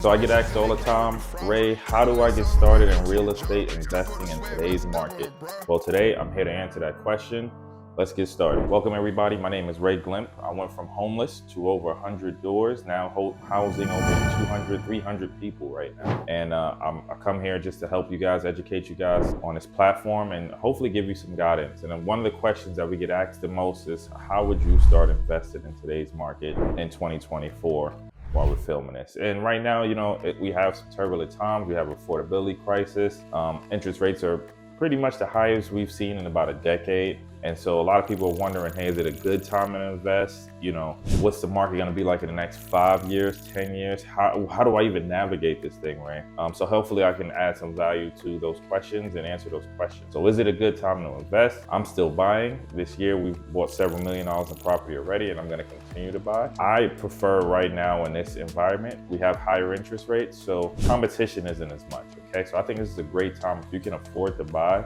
So I get asked all the time, Ray, how do I get started in real estate investing in today's market? Well, today I'm here to answer that question. Let's get started. Welcome everybody. My name is Ray Glymph. I went from homeless to over 100 doors, now housing over 200, 300 people right now. And I come here just to help you guys, educate you guys on this platform and hopefully give you some guidance. And then one of the questions that we get asked the most is, how would you start investing in today's market in 2024? While we're filming this. And right now, we have some turbulent times. We have affordability crisis. Interest rates are pretty much the highest we've seen in about a decade. And so a lot of people are wondering, hey, is it a good time to invest? What's the market going to be like in the next 5 years, 10 years? How do I even navigate this thing, Ray? So hopefully I can add some value to those questions and answer those questions. So is it a good time to invest? I'm still buying. This year we've bought several $1 million in property already, and I'm going to continue to buy. I prefer right now in this environment, we have higher interest rates, so competition isn't as much. Okay, so I think this is a great time if you can afford to buy.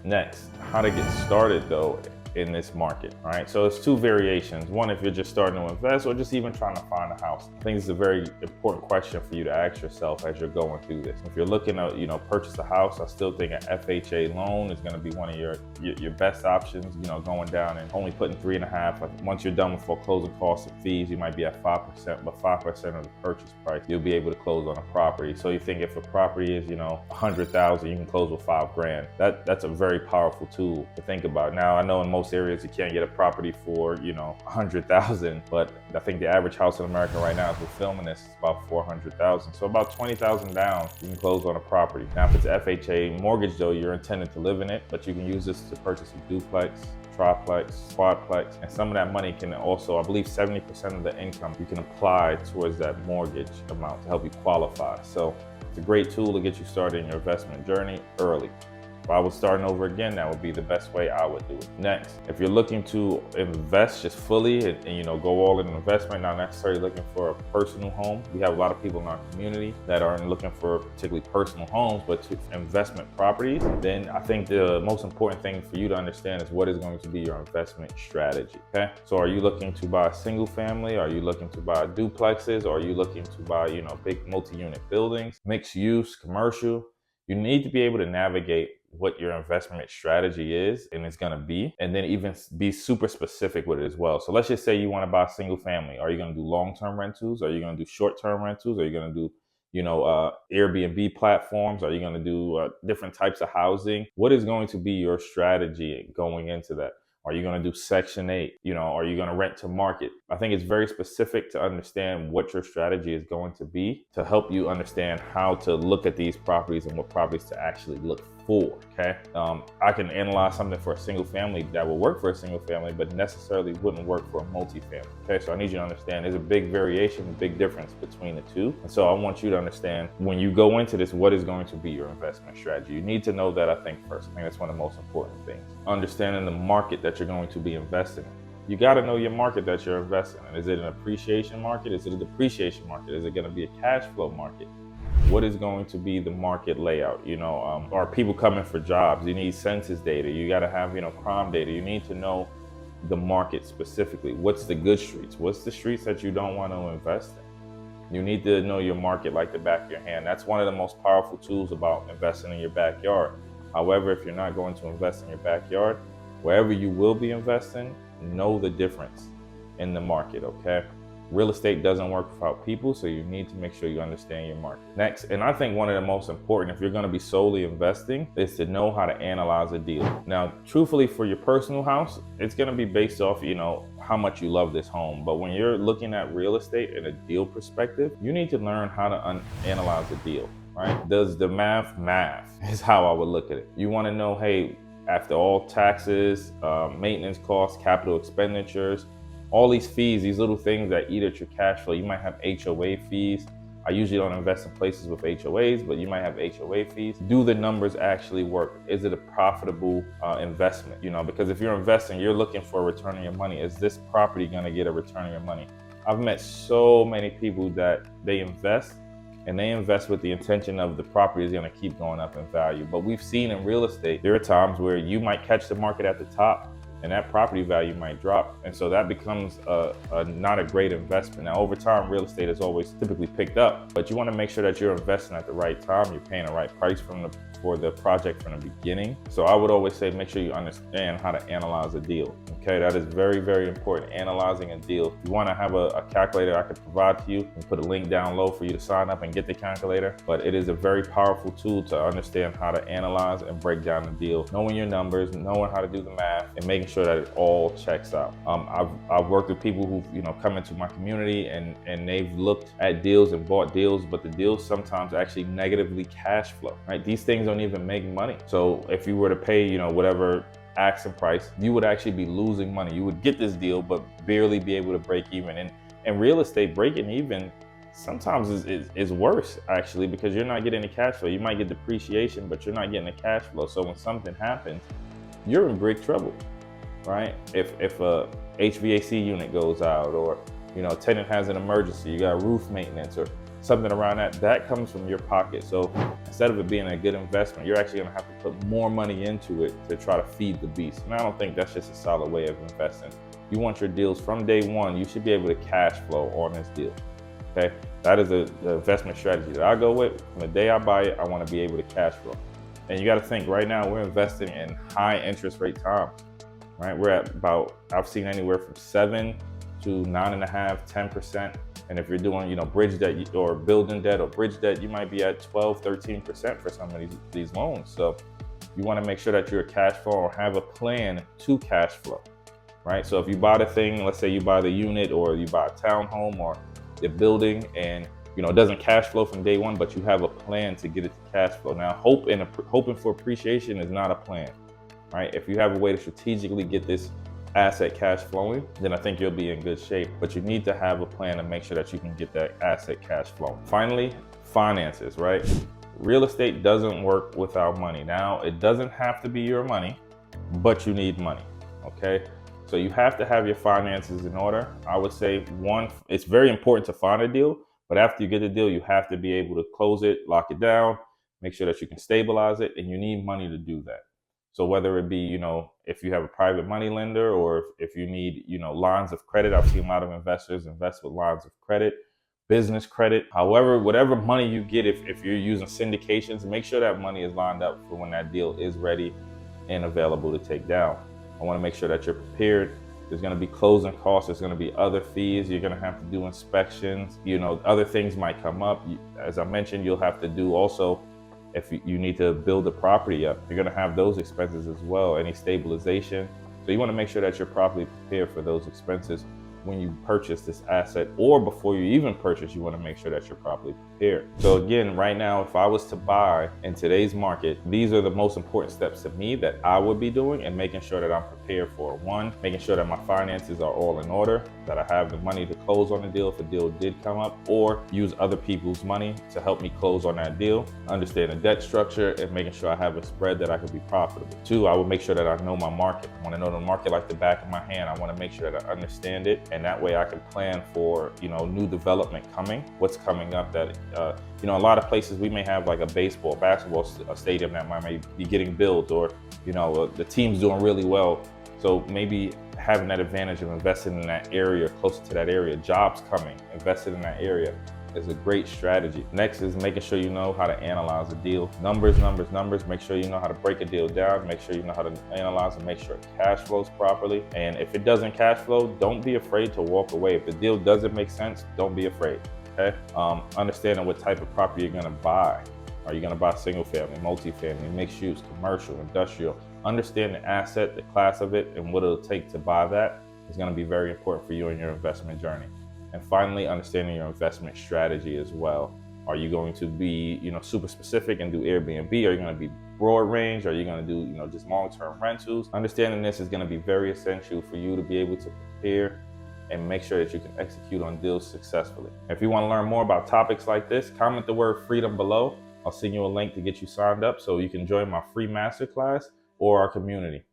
Next, how to get started though in this market, right? So it's two variations. One, if you're just starting to invest or just even trying to find a house. I think it's a very important question for you to ask yourself as you're going through this. If you're looking to, purchase a house, I still think an FHA loan is gonna be one of your best options, going down and only putting 3.5. Once you're done with foreclosure costs and fees, you might be at 5%, but 5% of the purchase price, you'll be able to close on a property. So you think if a property is, 100,000, you can close with $5,000. That's a very powerful tool to think about. Now, I know in most areas you can't get a property for 100,000, but I think the average house in America right now, as we're filming this, is about 400,000. So about 20,000 down, you can close on a property. Now, if it's an FHA mortgage, though, you're intended to live in it, but you can use this to purchase a duplex, triplex, quadplex, and some of that money can also, I believe 70% of the income you can apply towards that mortgage amount to help you qualify. So it's a great tool to get you started in your investment journey early. If I was starting over again, that would be the best way I would do it. Next, if you're looking to invest just fully and go all in investment, not necessarily looking for a personal home. We have a lot of people in our community that aren't looking for particularly personal homes, but to investment properties. Then I think the most important thing for you to understand is what is going to be your investment strategy, okay? So are you looking to buy a single family? Are you looking to buy duplexes? Or are you looking to buy, big multi-unit buildings, mixed use, commercial? You need to be able to navigate what your investment strategy is and it's going to be, and then even be super specific with it as well. So let's just say you want to buy a single family. Are you going to do long-term rentals? Are you going to do short-term rentals? Are you going to do Airbnb platforms? Are you going to do different types of housing? What is going to be your strategy going into that? Are you going to do Section 8? Are you going to rent to market? I think it's very specific to understand what your strategy is going to be to help you understand how to look at these properties and what properties to actually look for, okay? I can analyze something for a single family that will work for a single family, but necessarily wouldn't work for a multifamily, okay? So I need you to understand there's a big variation, a big difference between the two. And so I want you to understand when you go into this, what is going to be your investment strategy? You need to know that, I think, first. I think that's one of the most important things. Understanding the market that you're going to be investing in. You got to know your market that you're investing in. Is it an appreciation market? Is it a depreciation market? Is it going to be a cash flow market? What is going to be the market layout? Are people coming for jobs? You need census data. You got to have, crime data. You need to know the market specifically. What's the good streets? What's the streets that you don't want to invest in? You need to know your market like the back of your hand. That's one of the most powerful tools about investing in your backyard. However, if you're not going to invest in your backyard, wherever you will be investing, know the difference in the market, okay? Real estate doesn't work without people, so you need to make sure you understand your market. Next, and I think one of the most important, if you're going to be solely investing, is to know how to analyze a deal. Now, truthfully, for your personal house, it's going to be based off, how much you love this home. But when you're looking at real estate in a deal perspective, you need to learn how to analyze a deal, right? Does the math is how I would look at it. You want to know, hey, after all taxes, maintenance costs, capital expenditures, all these fees, these little things that eat at your cash flow. You might have HOA fees. I usually don't invest in places with HOAs, but you might have HOA fees. Do the numbers actually work? Is it a profitable investment? Because if you're investing, you're looking for a return on your money. Is this property gonna get a return on your money? I've met so many people that they invest with the intention of the property is gonna keep going up in value. But we've seen in real estate, there are times where you might catch the market at the top, and that property value might drop. And so that becomes not a great investment. Now, over time, real estate is always typically picked up, but you want to make sure that you're investing at the right time. You're paying the right price for the project from the beginning. So I would always say, make sure you understand how to analyze a deal. Okay, that is very, very important. Analyzing a deal. You want to have a calculator I could provide to you and put a link down low for you to sign up and get the calculator. But it is a very powerful tool to understand how to analyze and break down the deal, knowing your numbers, knowing how to do the math, and making sure that it all checks out. I've worked with people who've come into my community and they've looked at deals and bought deals, but the deals sometimes actually negatively cash flow. Right? These things don't even make money. So if you were to pay whatever asking price, you would actually be losing money. You would get this deal but barely be able to break even. And real estate, breaking even sometimes is worse, actually, because you're not getting the cash flow. You might get depreciation, but you're not getting the cash flow. So when something happens, you're in big trouble, right? If a HVAC unit goes out, or a tenant has an emergency, you got roof maintenance or something around that comes from your pocket. So instead of it being a good investment, you're actually gonna have to put more money into it to try to feed the beast. And I don't think that's just a solid way of investing. You want your deals from day one, you should be able to cash flow on this deal, okay? That is the investment strategy that I go with. From the day I buy it, I wanna be able to cash flow. And you gotta think, right now we're investing in high interest rate times, right? We're at about, I've seen anywhere from 7 to 9.5, 10%. And if you're doing, bridge debt or building debt or bridge debt, you might be at 12, 13% for some of these loans. So you want to make sure that you're a cash flow or have a plan to cash flow, right? So if you buy the thing, let's say you buy the unit or you buy a townhome or the building, and it doesn't cash flow from day one, but you have a plan to get it to cash flow. Now, hoping for appreciation is not a plan, right? If you have a way to strategically get this asset cash flowing, then I think you'll be in good shape. But you need to have a plan to make sure that you can get that asset cash flowing. Finally, finances, right? Real estate doesn't work without money. Now, it doesn't have to be your money, but you need money, okay? So you have to have your finances in order. I would say, one, it's very important to find a deal, but after you get the deal, you have to be able to close it, lock it down, make sure that you can stabilize it, and you need money to do that. So whether it be, if you have a private money lender, or if you need, lines of credit, I've seen a lot of investors invest with lines of credit, business credit, however, whatever money you get, if you're using syndications, make sure that money is lined up for when that deal is ready and available to take down. I want to make sure that you're prepared. There's going to be closing costs. There's going to be other fees. You're going to have to do inspections. Other things might come up. As I mentioned, you'll have to do also, if you need to build the property up, you're going to have those expenses as well, any stabilization. So you want to make sure that you're properly prepared for those expenses when you purchase this asset, or before you even purchase, you want to make sure that you're properly prepared. So again, right now, if I was to buy in today's market, these are the most important steps to me that I would be doing and making sure that I'm prepared for. One, making sure that my finances are all in order, that I have the money to close on the deal if a deal did come up, or use other people's money to help me close on that deal. Understand the debt structure and making sure I have a spread that I could be profitable. Two, I will make sure that I know my market. I want to know the market like the back of my hand. I want to make sure that I understand it, and that way I can plan for new development coming, what's coming up. That a lot of places we may have like a basketball stadium that might be getting built, or the team's doing really well. So maybe having that advantage of investing in that area, closer to that area, jobs coming, invested in that area is a great strategy. Next is making sure you know how to analyze a deal. Numbers. Make sure you know how to break a deal down. Make sure you know how to analyze and make sure it cash flows properly. And if it doesn't cash flow, don't be afraid to walk away. If the deal doesn't make sense, don't be afraid, okay? Understanding what type of property you're gonna buy. Are you gonna buy single family, multifamily, mixed use, commercial, industrial? Understand the asset, the class of it, and what it'll take to buy that is gonna be very important for you in your investment journey. And finally, understanding your investment strategy as well. Are you going to be, super specific and do Airbnb? Are you going to be broad range? Are you going to do, just long-term rentals? Understanding this is going to be very essential for you to be able to prepare and make sure that you can execute on deals successfully. If you want to learn more about topics like this, comment the word freedom below. I'll send you a link to get you signed up so you can join my free masterclass or our community.